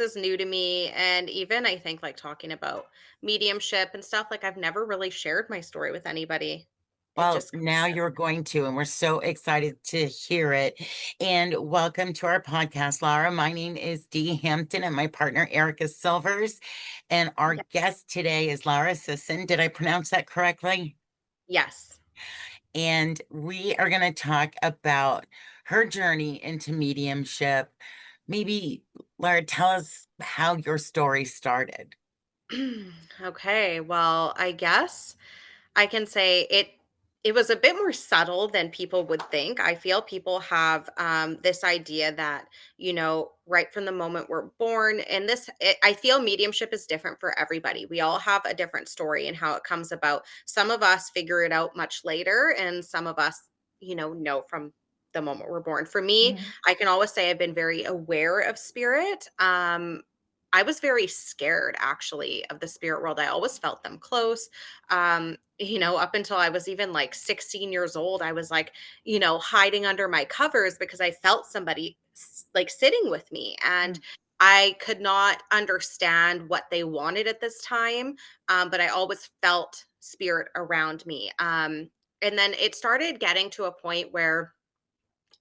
is new to me. And even I think like talking about mediumship and stuff, like I've never really shared my story with anybody. It Well, just now you're going to, and we're so excited to hear it. And welcome to our podcast, Lara. My name is Dee Hampton, and my partner, Erica Silvers. And our yeah. guest today is Lara Sisson. Did I pronounce that correctly? Yes. And we are going to talk about her journey into mediumship. Maybe, Lara, tell us how your story started. Okay. Well, I guess I can say it was a bit more subtle than people would think. I feel people have this idea that, right from the moment we're born, and I feel mediumship is different for everybody. We all have a different story and how it comes about. Some of us figure it out much later, and some of us, know from the moment we're born. For me, Mhm. I can always say I've been very aware of spirit. I was very scared actually of the spirit world. I always felt them close. Up until I was even like 16 years old, I was like, hiding under my covers because I felt somebody like sitting with me. And Mm. I could not understand what they wanted at this time. But I always felt spirit around me. And then it started getting to a point where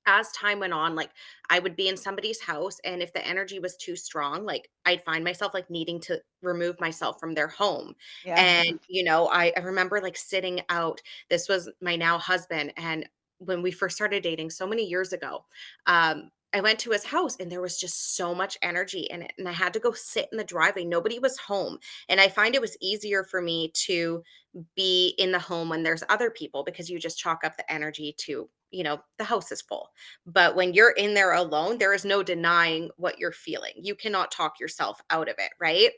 as time went on, like I would be in somebody's house, and if the energy was too strong, like I'd find myself like needing to remove myself from their home. Yeah. And, I remember like sitting out, this was my now husband. And when we first started dating so many years ago, I went to his house and there was just so much energy in it. And I had to go sit in the driveway. Nobody was home. And I find it was easier for me to be in the home when there's other people because you just chalk up the energy to, the house is full. But when you're in there alone, there is no denying what you're feeling. You cannot talk yourself out of it, right?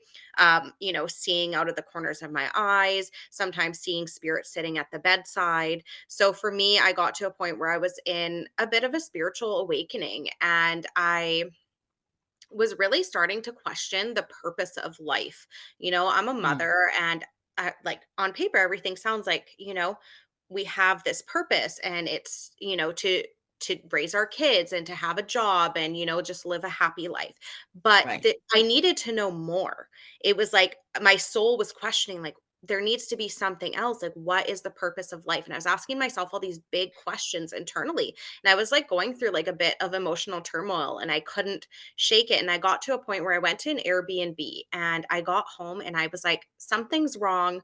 Seeing out of the corners of my eyes, sometimes seeing spirits sitting at the bedside. So for me, I got to a point where I was in a bit of a spiritual awakening, and I was really starting to question the purpose of life. I'm a Mm. mother, and like on paper, everything sounds like, we have this purpose, and it's, to raise our kids and to have a job and, just live a happy life. But Right. I needed to know more. It was like my soul was questioning, like, there needs to be something else. Like, what is the purpose of life? And I was asking myself all these big questions internally. And I was like going through like a bit of emotional turmoil, and I couldn't shake it. And I got to a point where I went to an Airbnb, and I got home and I was like, something's wrong.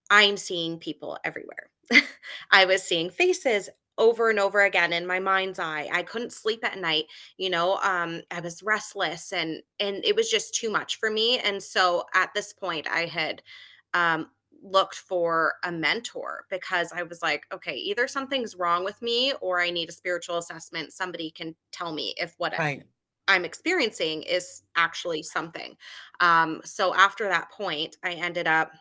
I'm seeing people everywhere. I was seeing faces over and over again in my mind's eye. I couldn't sleep at night. I was restless, and it was just too much for me. And so at this point I had um looked for a mentor because I was like, okay, either something's wrong with me or I need a spiritual assessment. Somebody can tell me if what Right. I'm experiencing is actually something. So after that point, I ended up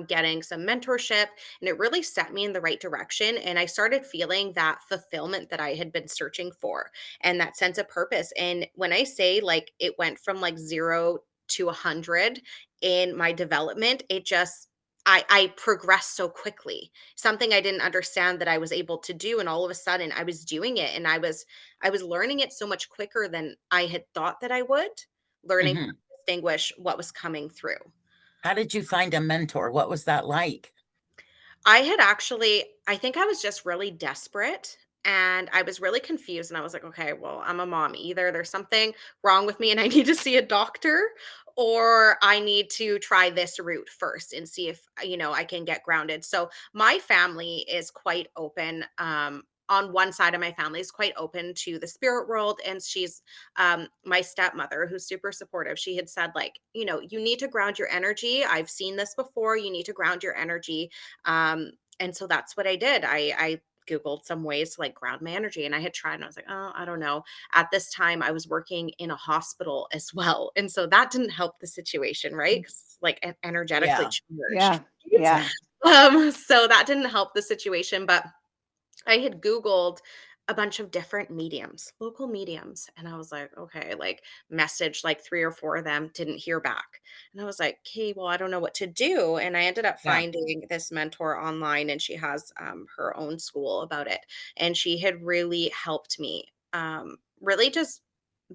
getting some mentorship, and it really set me in the right direction. And I started feeling that fulfillment that I had been searching for and that sense of purpose. And when I say like it went from like 0 to 100 in my development, it just, I progressed so quickly. Something I didn't understand that I was able to do, and all of a sudden I was doing it, and I was learning it so much quicker than I had thought that I would, learning how Hmm. to distinguish what was coming through. How did you find a mentor? What was that like? I think I was just really desperate, and I was really confused, and I was like, okay, well, I'm a mom. Either there's something wrong with me and I need to see a doctor, or I need to try this route first and see if, I can get grounded. So my family is quite open. On one side of my family is quite open to the spirit world, and she's my stepmother, who's super supportive. She had said, like, you need to ground your energy. I've seen this before. You need to ground your energy. And so that's what I did. I Googled some ways to like ground my energy, and I had tried, and I was like, oh, I don't know. At this time, I was working in a hospital as well. And so that didn't help the situation, right? Mm. 'Cause, like energetically Yeah. charged. Yeah, yeah. So that didn't help the situation. But I had Googled a bunch of different mediums, local mediums. And I was like, okay, like messaged like three or four of them, didn't hear back. And I was like, okay, well, I don't know what to do. And I ended up Yeah. finding this mentor online, and she has her own school about it. And she had really helped me, really just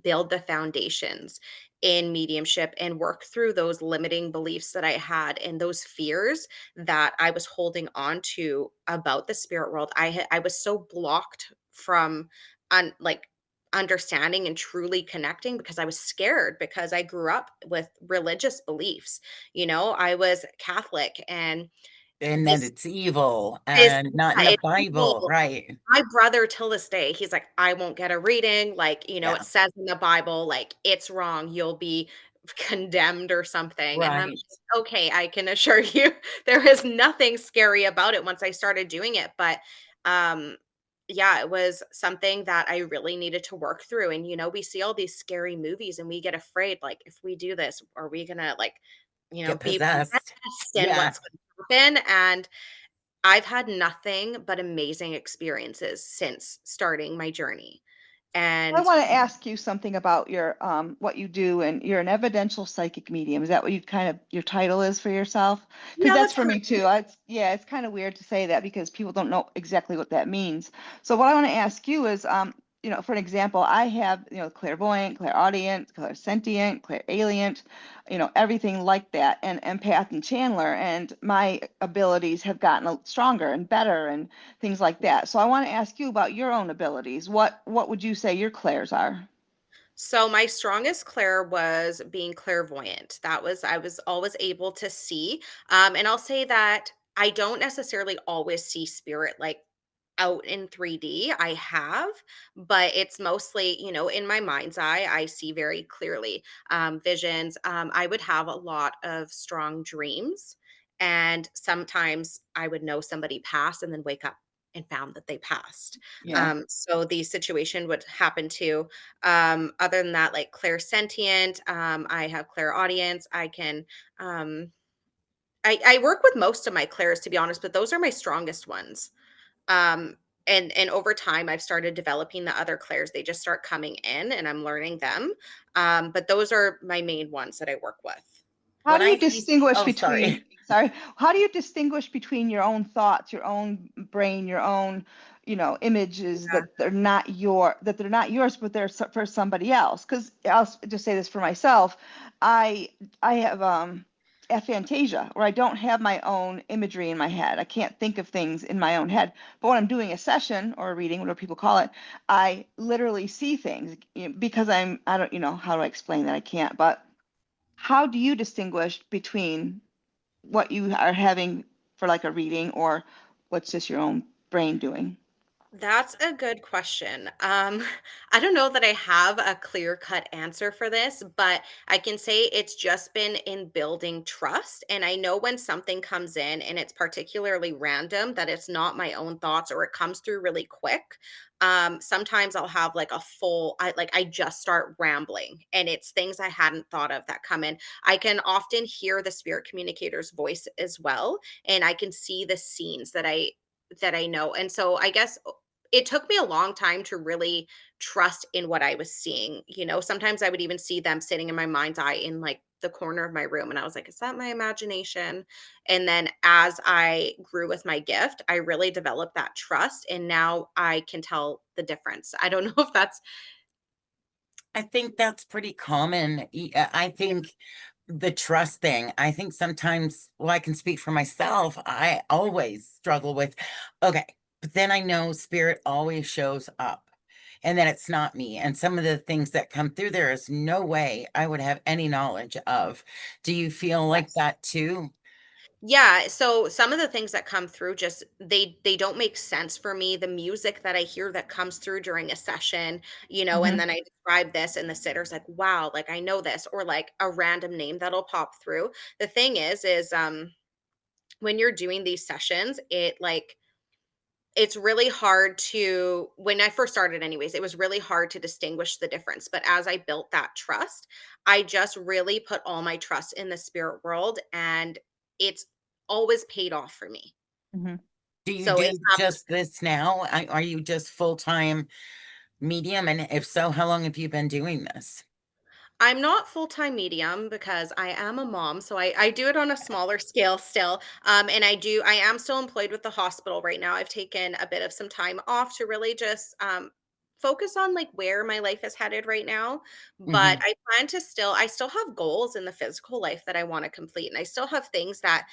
build the foundations in mediumship and work through those limiting beliefs that I had and those fears that I was holding on to about the spirit world. I was so blocked from like understanding and truly connecting because I was scared because I grew up with religious beliefs. I was Catholic and And that this it's evil is and not in yeah, the it's Bible, evil. right? My brother till this day, he's like, "I won't get a reading, like, it Yeah, says in the Bible, like, it's wrong, you'll be condemned or something," and I'm right. like, "Okay, I can assure you there is nothing scary about it once I started doing it," but, um, yeah, it was something that I really needed to work through, and, we see all these scary movies and we get afraid, like, "If we do this, are we gonna, like, Get be possessed. possessed and Yeah. what's gonna happen?" And I've had nothing but amazing experiences since starting my journey, I and want to ask you something about your what you do, and you're an evidential psychic medium. Is that what you kind of your title is for yourself? Because yeah, that's that's for me correct. too. Yeah, it's kind of weird to say that because people don't know exactly what that means. So what I want to ask you is, for an example, I have, clairvoyant, clairaudient, clairsentient, clairalient, everything like that, and empath and channeler, and my abilities have gotten stronger and better and things like that. So I want to ask you about your own abilities. What would you say your clairs are? So my strongest clair was being clairvoyant. I was always able to see, and I'll say that I don't necessarily always see spirit like out in 3D. I have, but it's mostly, in my mind's eye, I see very clearly visions. I would have a lot of strong dreams, and sometimes I would know somebody passed and then wake up and found that they passed. Yeah. So the situation would happen too. Other than that, like clairsentient, I have clairaudience. Um, I work with most of my clairs to be honest, but those are my strongest ones. Um, and over time, I've started developing the other clairs. They just start coming in, and I'm learning them. But those are my main ones that I work with. How When do you I see, distinguish oh, between, sorry. sorry, how do you distinguish between your own thoughts, your own brain, your own, images Yeah. that they're not yours, but they're for somebody else? Because just say this for myself, I I have aphantasia, where I don't have my own imagery in my head. I can't think of things in my own head. But when I'm doing a session or a reading, whatever people call it, I literally see things, because I don't, how do I explain that? I can't, but how do you distinguish between what you are having for like a reading or what's just your own brain doing? That's a good question. I don't know that I have a clear-cut answer for this, but I can say it's just been in building trust. And I know when something comes in and it's particularly random, that it's not my own thoughts or it comes through really quick. Sometimes I'll have like I just start rambling and it's things I hadn't thought of that come in. I can often hear the spirit communicator's voice as well, and I can see the scenes that I know. And so I guess it took me a long time to really trust in what I was seeing. Sometimes I would even see them sitting in my mind's eye in like the corner of my room. And I was like, is that my imagination? And then as I grew with my gift, I really developed that trust. And now I can tell the difference. I don't know if that's, I think that's pretty common. I think the trust thing, I think sometimes, well, I can speak for myself. I always struggle with, okay, but then I know spirit always shows up and then it's not me. And some of the things that come through, there is no way I would have any knowledge of. Do you feel like Yes. that too? yeah, so some of the things that come through just they don't make sense for me. The music that I hear that comes through during a session, and Hmm. then I describe this and the sitter's like, "Wow, like I know this," or like a random name that'll pop through. The thing is when you're doing these sessions, it's really hard to when I first started anyways, it was really hard to distinguish the difference. But as I built that trust, I just really put all my trust in the spirit world and it's always paid off for me. Hmm. Do you So do it's just this now? Are you just full-time medium? And if so, how long have you been doing this? I'm not full-time medium because I am a mom, so I do it on a smaller scale still. And I am still employed with the hospital right now. I've taken a bit of some time off to really just focus on like where my life is headed right now, but Mhm. I still have goals in the physical life that I want to complete. And I still have things that,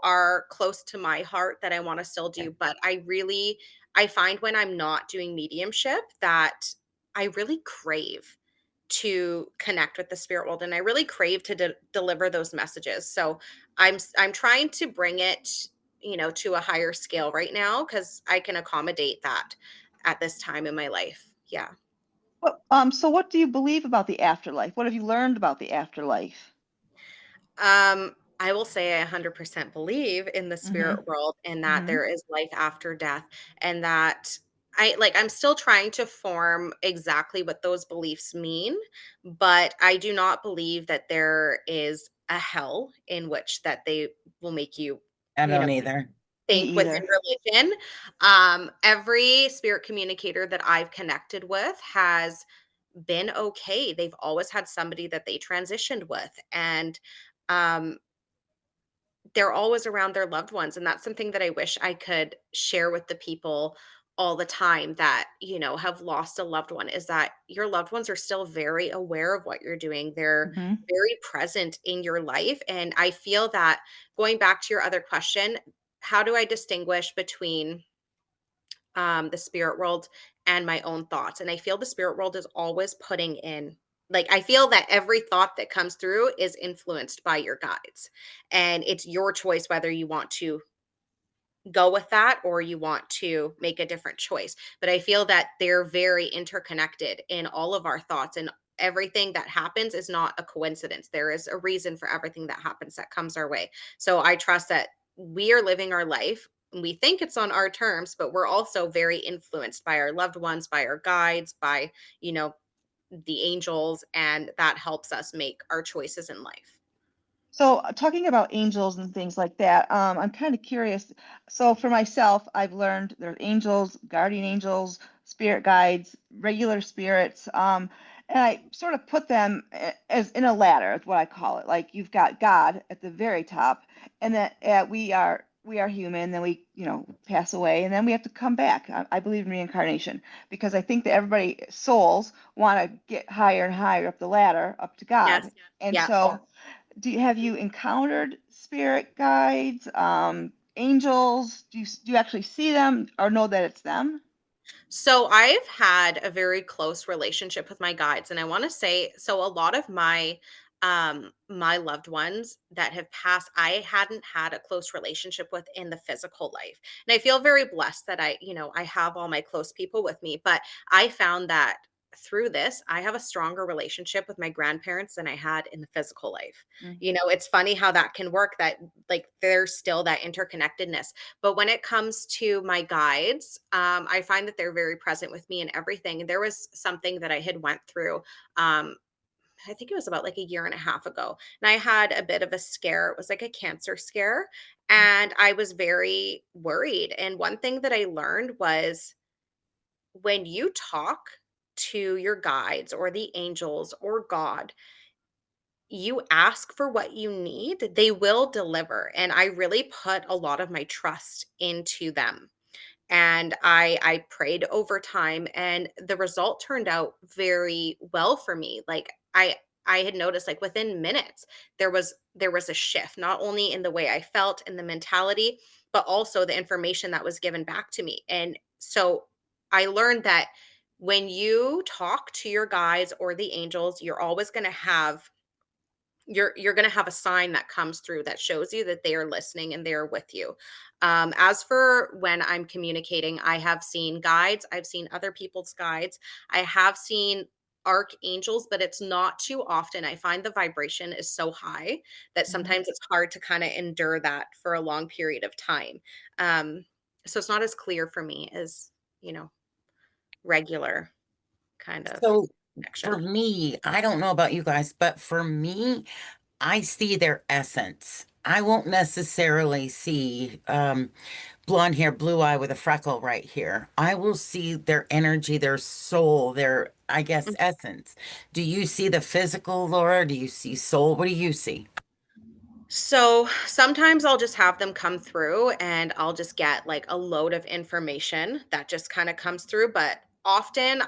are close to my heart that I want to still do. But I find when I'm not doing mediumship that I really crave to connect with the spirit world, and I really crave to deliver those messages. So I'm trying to bring it, to a higher scale right now because I can accommodate that at this time in my life. Yeah. So what do you believe about the afterlife? What have you learned about the afterlife? I will say I 100% believe in the Mhm. spirit world and that Mhm. there is life after death, and that I'm still trying to form exactly what those beliefs mean, but I do not believe that there is a hell in which that they will make you, I you know, don't either. Me think within either. religion. Every spirit communicator that I've connected with has been okay. They've always had somebody that they transitioned with, and um, they're always around their loved ones. And that's something that I wish I could share with the people all the time that, have lost a loved one, is that your loved ones are still very aware of what you're doing. They're Mhm. very present in your life. And I feel that, going back to your other question, how do I distinguish between the spirit world and my own thoughts? And I feel the spirit world is always putting in, like, I feel that every thought that comes through is influenced by your guides. And it's your choice whether you want to go with that or you want to make a different choice. But I feel that they're very interconnected in all of our thoughts, and everything that happens is not a coincidence. There is a reason for everything that happens that comes our way. So I trust that we are living our life. We think it's on our terms, but we're also very influenced by our loved ones, by our guides, by, you know, the angels, and that helps us make our choices in life. So, talking about angels and things like that, I'm kind of curious. So, for myself, I've learned there's angels, guardian angels, spirit guides, regular spirits, and I sort of put them as in a ladder, is what I call it. Like you've got God at the very top, and that we are human, then we pass away, and then we have to come back. I believe in reincarnation because I think that everybody souls want to get higher and higher up the ladder, up to Yes. God, and Yeah. so have you encountered spirit guides, angels? Do you actually see them or know that it's them? So I've had a very close relationship with my guides, and I want to say, so a lot of my loved ones that have passed, I hadn't had a close relationship with in the physical life. And I feel very blessed that I have all my close people with me, but I found that through this, I have a stronger relationship with my grandparents than I had in the physical life. Mm. It's funny how that can work, that like there's still that interconnectedness. But when it comes to my guides, I find that they're very present with me in everything. There was something that I had went through. Um, I think it was about like a year and a half ago, and I had a bit of a scare. It was like a cancer scare, and I was very worried. And one thing that I learned was, when you talk to your guides or the angels or God, you ask for what you need, they will deliver. And I really put a lot of my trust into them, and I prayed over time, and the result turned out very well for me. Like I had noticed, like, within minutes there was a shift, not only in the way I felt and the mentality, but also the information that was given back to me. And so I learned that when you talk to your guides or the angels, you're going to have a sign that comes through that shows you that they are listening and they are with you. As for when I'm communicating, I have seen guides, I've seen other people's guides, I have seen archangels, but it's not too often. I find the vibration is so high that Mhm. sometimes it's hard to kind of endure that for a long period of time. um, so it's not as clear for me as, you know regular kind of So for connection. me, I don't know about you guys, but for me, I see their essence. I won't necessarily see blonde hair, blue eye with a freckle right here. I will see their energy, their soul, their, I guess, essence. Do you see the physical, Laura? Do you see soul? What do you see? So sometimes I'll just have them come through and I'll just get like a load of information that just kind of comes through. But often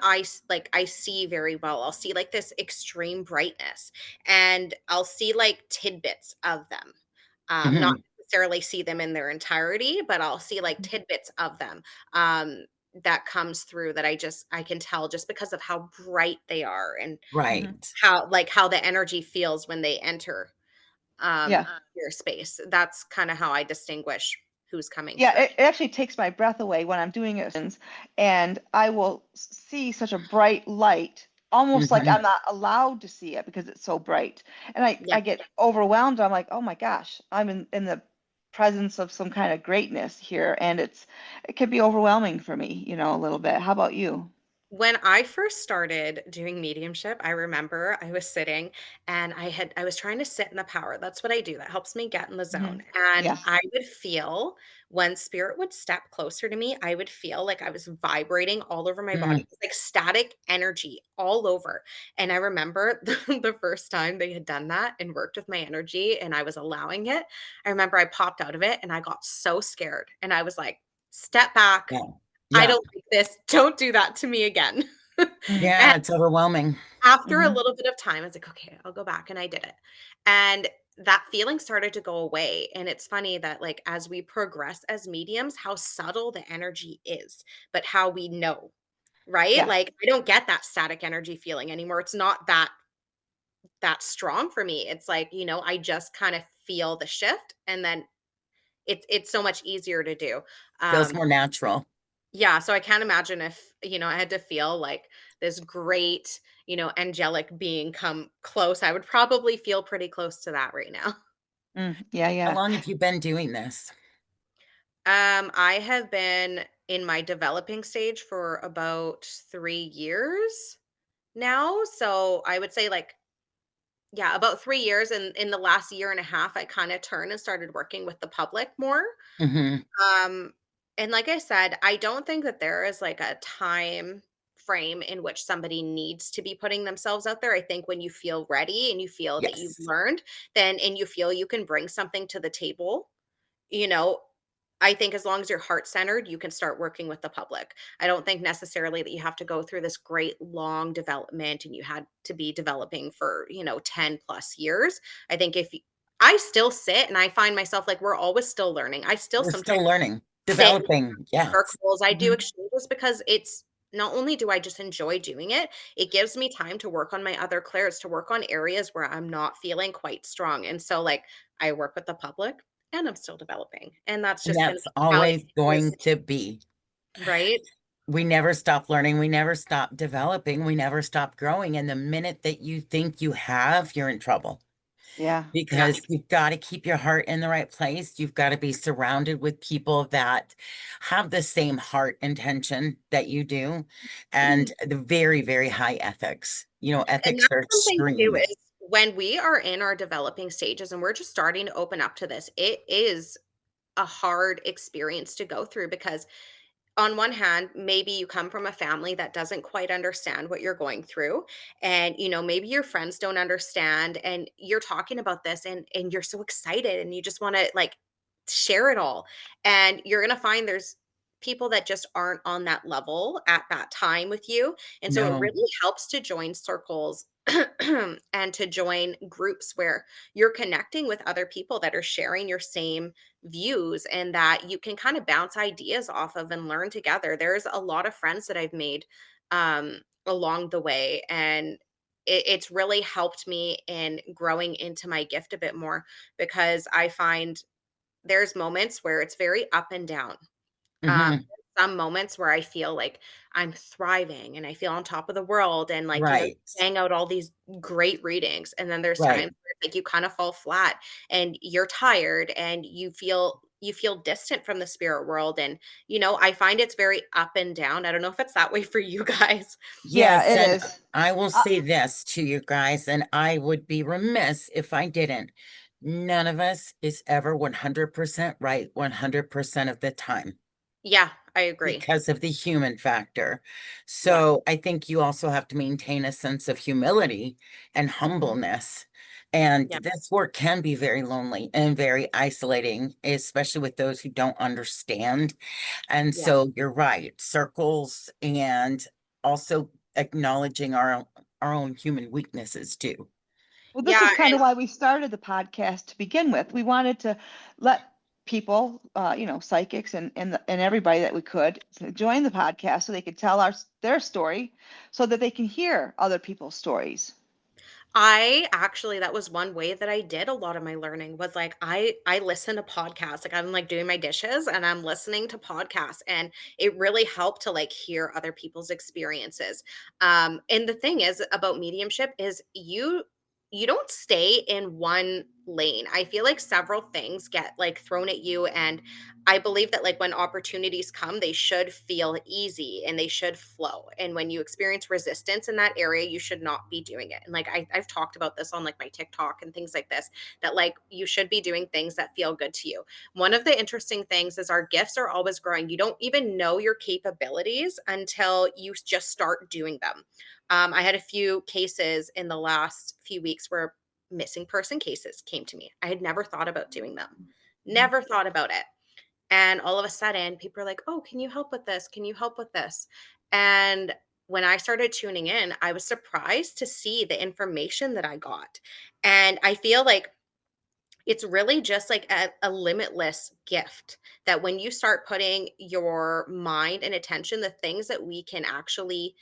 like I see very well. I'll see like this extreme brightness, and I'll see like tidbits of them. Not Mhm. necessarily see them in their entirety, but I'll see like tidbits of them. Um, that comes through that I can tell just because of how bright they are, and Mhm. Right. how the energy feels when they enter Yeah. your space. That's kind of how I distinguish who's coming Yeah, through. it actually takes my breath away when I'm doing it, and I will see such a bright light, almost like I'm Mhm. not allowed to see it because it's so bright. And Yeah. I get overwhelmed. I'm like, oh my gosh, I'm in the presence of some kind of greatness here, and it can be overwhelming for me, a little bit. How about you? When I first started doing mediumship, I remember I was sitting and I was trying to sit in the power. That's what I do. That helps me get in the Hmm. zone. And Yeah. I would feel when spirit would step closer to me, I would feel like I was vibrating all over my body. Mm. It was like static energy all over. And I remember the first time they had done that and worked with my energy and I was allowing it. I remember I popped out of it and I got so scared. And I was like, step back. Yeah. I Yeah. don't like this. Don't do that to me again. And Yeah, it's overwhelming. after a Hmm. little bit of time, I was like, "Okay, I'll go back," and I did it. And that feeling started to go away, and it's funny that, like, as we progress as mediums, how subtle the energy is, but how we know, right? Yeah. Like, I don't get that static energy feeling anymore. It's not that strong for me. It's like, I just kinda feel the shift, and then it's so much easier to do. Feels Um more natural. Yeah, so I can't imagine if, I had to feel like this great, angelic being come close. I would probably feel pretty close to that right now. Yeah. How Yeah. long have you been doing this? I have been in my developing stage for about 3 years now. So I would say like, yeah, about 3 years. And in the last year and a half, I kind of turned and started working with the public more. Mhm. Um, and like I said, I don't think that there is like a time frame in which somebody needs to be putting themselves out there. I think when you feel ready and you feel that you've Yes. learned, then and you feel you can bring something to the table, you know, I think as long as you're heart centered, you can start working with the public. I don't think necessarily that you have to go through this great long development and you had to be developing for, 10 plus years. I think I still sit and I find myself like we're always still learning. I still We're sometimes still learning, sit developing. Yes. circles, I do Hmm. exchanges because it's not only do I just enjoy doing it, it gives me time to work on my other clairs, to work on areas where I'm not feeling quite strong. And so, like, I work with the public and I'm still developing. And that's And just going to that's be how it always is, going to be. right? We never stop learning, we never stop developing, we never stop growing, and the minute that you think you have, you're in trouble. Yeah. Yeah. Because you've gotta keep your heart in the right place, you've gotta be surrounded with people that have the same heart intention that you do, and Mhm. the very, very high ethics. And Ethics that's are something too extreme. is when we are in our developing stages and we're just starting to open up to this, it is a hard experience to go through because on one hand, maybe you come from a family that doesn't quite understand what you're going through, and maybe your friends don't understand, and you're talking about this and you're so excited and you just want to like share it all, and you're going to find there's people that just aren't on that level at that time with you, and so it No, really helps to join circles and to join groups where you're connecting with other people that are sharing your same views and that you can kind of bounce ideas off of and learn together. There's a lot of friends that I've made along the way, and it's really helped me in growing into my gift a bit more because I find there's moments where it's very up and down. mhm, Some moments where I feel like I'm thriving and I feel on top of the world and like, right, bang out all these great readings. And then there's right. times where like you kind of fall flat and you're tired and you feel distant from the spirit world. And I find it's very up and down. I don't know if it's that way for you guys. Yeah, Yes, it and is. I will Uh, say this to you guys, and I would be remiss if I didn't. None of us is ever 100% right 100% of the time Yeah, I agree. because of the human factor. Yeah. So I think you also have to maintain a sense of humility and mhm. humbleness. And Yeah. this work can be very lonely and very isolating, especially with those who don't understand. And Yeah. so you're right, circles and also acknowledging our own human weaknesses too. Well, this Yeah, is kind of why we started the podcast to begin with. We wanted to let people, psychics and everybody that we could join the podcast so they could tell their story, so that they can hear other people's stories. I actually that was one way that I did a lot of my learning was like I listen to podcasts. Like I'm like doing my dishes and I'm listening to podcasts and it really helped to like hear other people's experiences. And the thing is about mediumship is you don't stay in one lane. I feel like several things get like thrown at you and I believe that like when opportunities come, they should feel easy and they should flow. And when you experience resistance in that area, you should not be doing it. And like I've talked about this on like my TikTok and things like this, that like you should be doing things that feel good to you. One of the interesting things is our gifts are always growing. You don't even know your capabilities until you just start doing them. I had a few cases in the last few weeks where missing person cases came to me. I had never thought about doing them, never thought about it. And all of a sudden, people are like, "Oh, can you help with this? Can you help with this?" And when I started tuning in, I was surprised to see the information that I got. And I feel like it's really just like a limitless gift that when you start putting your mind and attention, the things that we can actually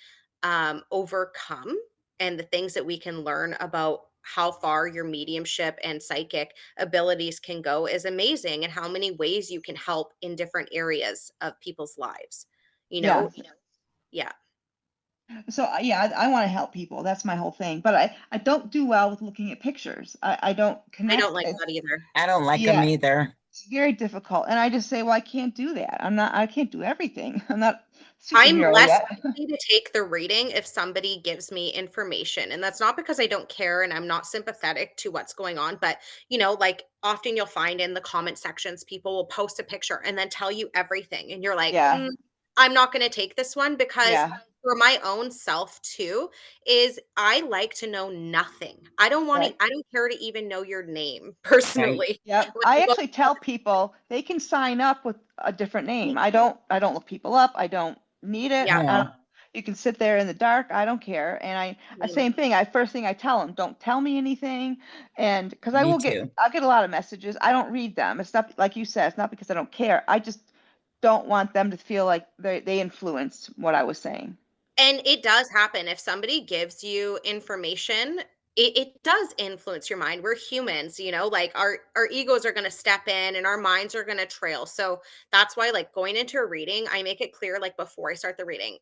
overcome and the things that we can learn about how far your mediumship and psychic abilities can go is amazing and how many ways you can help in different areas of people's lives. You know, Yeah. yeah. So yeah, I want to help people. That's my whole thing. But I don't do well with looking at pictures. I don't I don't connect. like that either. I don't like them Yeah, either. it's very difficult. And I just say, well, I can't do that. I can't do everything. I'm not a I'm superhero less yet. likely to take the reading if somebody gives me information. And that's not because I don't care and I'm not sympathetic to what's going on. But, like often you'll find in the comment sections, people will post a picture and then tell you everything. And you're like, Yeah, I'm not going to take this one because yeah, for my own self too, is I like to know nothing. right. I don't care to even know your name Right. personally. Yep. When I I go, actually tell people they can sign up with a different name. I don't look people up. I don't need it. yeah, No, You can sit there in the dark. I don't care. And I name it. same thing. First thing I tell them, don't tell me anything. And because me too. I'll get a lot of messages. I don't read them. It's not like you said, it's not because I don't care. I just don't want them to feel like they influenced what I was saying. And it does happen. If somebody gives you information, it does influence your mind. We're humans, like our egos are gonna step in and our minds are gonna trail. So that's why like going into a reading, I make it clear like before I start the reading.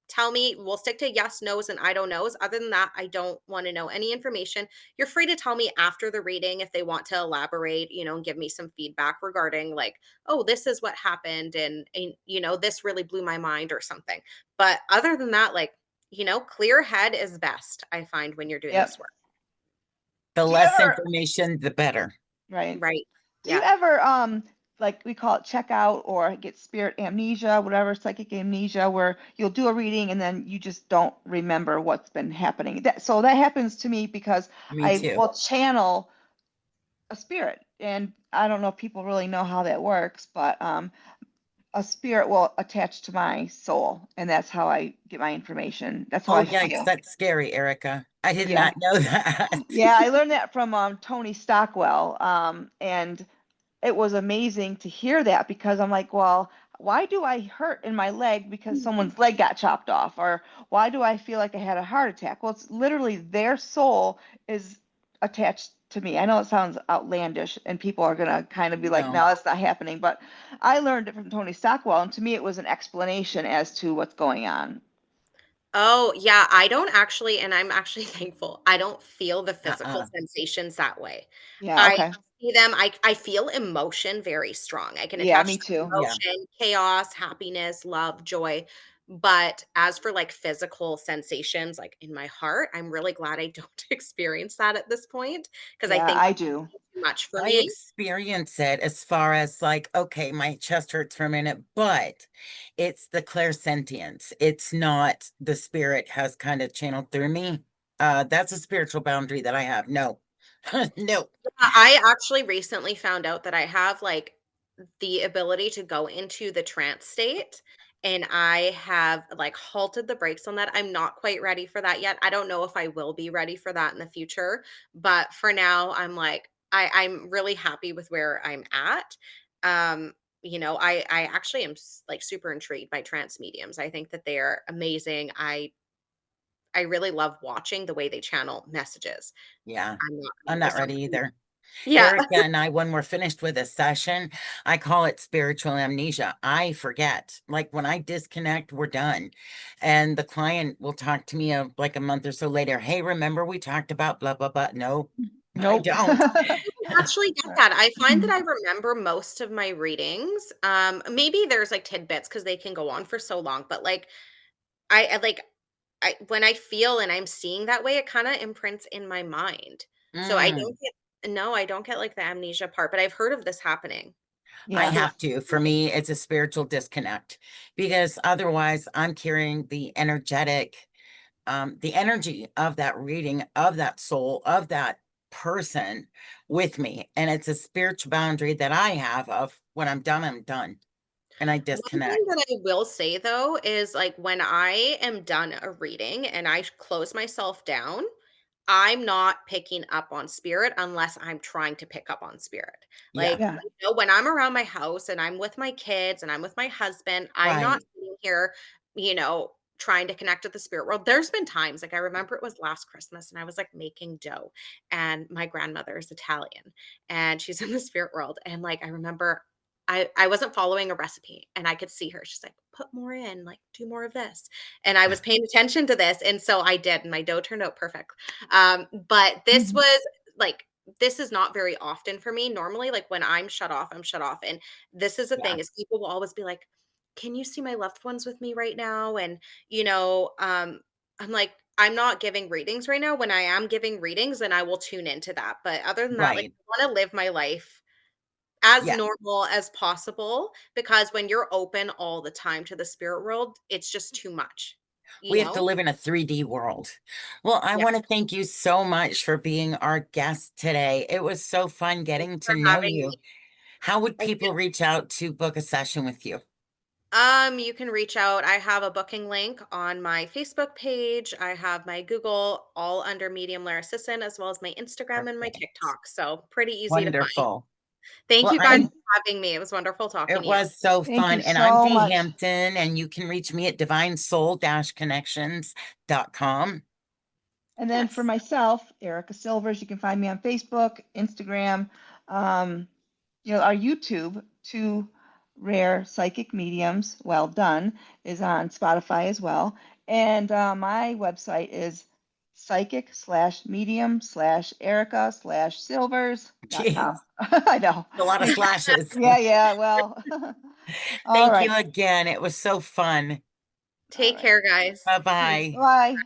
Tell me, we'll stick to yes, no's, and I don't knows. Other than that, I don't want to know any information. You're free to tell me after the reading if they want to elaborate, and give me some feedback regarding like, oh, this is what happened, and this really blew my mind or something. But other than that, like, clear head is best, I find when you're doing this Yep. work. The Do you less ever, information, the better. right? Right. Do you Yeah. ever like we call it check out or get spirit amnesia, whatever, psychic amnesia, where you'll do a reading and then you just don't remember what's been happening? So that happens to me because Me I too. will channel a spirit. And I don't know if people really know how that works, but a spirit will attach to my soul, and that's how I get my information. That's how Oh, I yikes, feel. that's scary, Erica. I did Yeah. not know that. Yeah, I learned that from Tony Stockwell. And it was amazing to hear that because I'm like, well, why do I hurt in my leg because someone's leg got chopped off? Or why do I feel like I had a heart attack? Well, it's literally their soul is attached to me. I know it sounds outlandish and people are going to kind of be like, No. no, that's not happening. But I learned it from Tony Stockwell. And to me, it was an explanation as to what's going on. Oh, yeah, I don't actually and I'm actually thankful. I don't feel the physical Uh-uh. sensations that way. Yeah. I Okay. see them, I feel emotion very strong. I can Yeah, attach me to too. Yeah, emotion, chaos, happiness, love, joy. But as for like physical sensations, like in my heart, I'm really glad I don't experience that at this point because I Yeah, think I it's do. too much for I me. experience it as far as like, okay, my chest hurts for a minute, but it's the clairsentience. It's not the spirit has kind of channeled through me. That's a spiritual boundary that I have. No, no. I actually recently found out that I have like the ability to go into the trance state and I have like halted the brakes on that. I'm not quite ready for that yet. I don't know if I will be ready for that in the future, but for now, I'm like, I'm really happy with where I'm at. Um, I actually am like super intrigued by trance mediums. I think that they are amazing. I really love watching the way they channel messages. Yeah, I'm not I'm ready with not some. ready either. Yeah. Erica and I, when we're finished with a session, I call it spiritual amnesia. I forget. Like when I disconnect, we're done. And the client will talk to me like a month or so later. Hey, remember we talked about blah, blah, blah. No, I Nope. don't. I actually get that. I find that I remember most of my readings. Maybe there's like tidbits because they can go on for so long, but like like when I feel and I'm seeing that way, it kind of imprints in my mind. So I Mm, don't get no, I don't get like the amnesia part, but I've heard of this happening. I Yeah. So have to. For me, it's a spiritual disconnect because otherwise I'm carrying the energy of that reading, of that soul, of that person with me. And it's a spiritual boundary that I have of when I'm done, I'm done. And I one thing disconnect. that I will say though is like when I am done a reading and I close myself down, I'm not picking up on spirit unless I'm trying to pick up on spirit. Yeah, Like, Yeah. when I'm around my house and I'm with my kids and I'm with my husband, I'm not right. sitting here, trying to connect with the spirit world. There's been times, like I remember it was last Christmas and I was like making dough and my grandmother is Italian and she's in the spirit world. And like I remember I wasn't following a recipe and I could see her. She's like, put more in, like do more of this. And I was paying attention to this. And so I did, and my dough turned out perfect. But this Mhm. was like this is not very often for me. Normally, like when I'm shut off, I'm shut off. And this is the Yeah, thing is people will always be like, can you see my loved ones with me right now? And I'm like, I'm not giving readings right now. When I am giving readings, then I will tune into that. But other than that, like right. I want to live my life as Yeah. normal as possible because when you're open all the time to the spirit world, it's just too much, you We have to know? live in a 3D world. Well, I Yeah. want to thank you so much for being our guest today. It was so fun Thanks getting for to know having me. you. How would I people reach out to book a session with you? You can reach out. I have a booking link on my Facebook page. I have my Google all under Medium Lara Sisson, as well as my Instagram and my Perfect. TikTok. So pretty easy to find. Wonderful. Thank Well, you guys And for having me. It was wonderful talking it to you. was so thank you fun. And I'm so Dee much. Hampton, and you can reach me at divinesoul-connections.com. And then for Yes. myself, Erica Silvers, you can find me on Facebook, Instagram, um, our YouTube, Two Rare Psychic Mediums, Well Done, is on Spotify as well. And my website is psychic/medium/Erica/Silvers.com. Jeez, I know. a lot of Thank you. slashes. Yeah, yeah. Well, all Thank you right. again. It was so fun. All Take right. care, guys. Okay. Bye-bye. Bye.